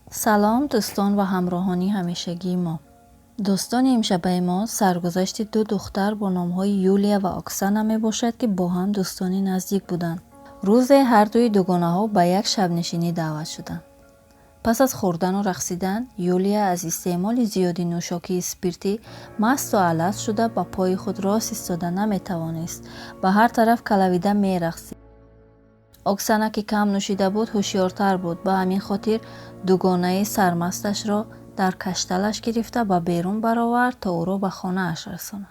سلام دوستان و همراهانی همیشگی ما. دوستان امشب ما سرگذشت دو دختر با نامهای یولیا و اکسانا می باشد که با هم دوستانی نزدیک بودند. روز هر دوی دوگانه ها به یک شب نشینی دعوت شدند. پس از خوردن و رقصیدن، یولیا از استعمال زیادی نوشاکی اسپریتی مست و الست شده با پای خود راست ایستاده نمی توانست. به هر طرف کلویده می رقصید. اکسانا که کم نوشیده بود هوشیارتر بود. به همین خاطر دوگانه سرمستش را در کشتلش گرفته و بیرون برآورد تا او را به خانه اش رساند.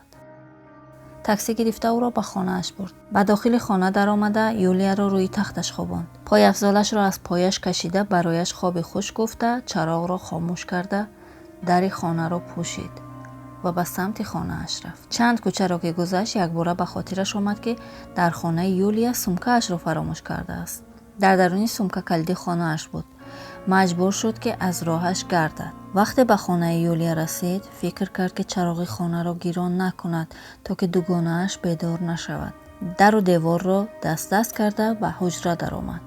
تاکسی گرفته او را به خانه اش برد. به داخل خانه در آمده یولیا را روی تختش خواباند. پای افضلش را از پایش کشیده برایش خواب خوش گفته چراغ را خاموش کرده در خانه را پوشید و به سمت خانه اش رفت. چند کوچه را که گذشت یک باره به خاطرش آمد که در خانه یولیا سمکه اش را فراموش کرده است. در درون سمکه کلید خانه اش بود. مجبور شد که از راهش گردد. وقتی به خانه یولیا رسید فکر کرد که چراغ خانه را گیران نکند تا که دوگانه اش بیدار نشود. در و دیوار را دست کرده به حجره در آمد.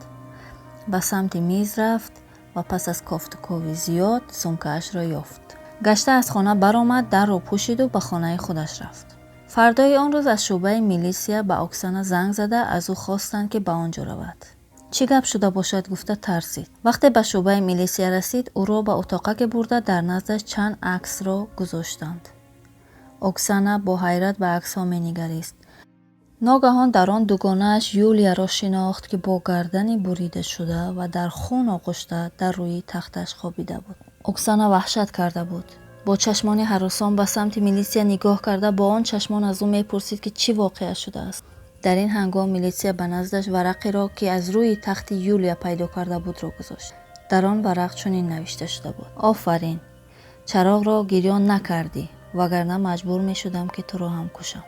به سمت میز رفت و پس از کافت و کاوی زیاد سمکه اش را یافت. گشته از خانه برآمد، در را پوشید و به خانه خودش رفت. فردای آن روز از شعبه میلیسیا به اکسانا زنگ زده از او خواستند که به آنجا رود. چی گپ شده باشد گفته ترسید. وقتی به شعبه میلیسیا رسید او را به اتاقک برده در نزدش چند عکس را گذاشتند. اکسانا با حیرت به عکس ها می‌نگریست. ناگهان در آن دوگانه‌اش یولیا را شناخت که با گردنی بریده شده و در خون آغشته در روی تختش خوابیده بود. اکسانا وحشت کرده بود. با چشمان هراسان به سمت میلیسیا نگاه کرده با آن چشمان از او میپرسید که چی واقع شده است. در این هنگام میلیسیا به نزدش ورقی را که از روی تخت یولیا پیدا کرده بود را گذاشت. در آن ورق چنین نوشته شده بود: آفرین، چراغ را گریان نکردی، وگرنه مجبور می شدم که تو را هم کشم.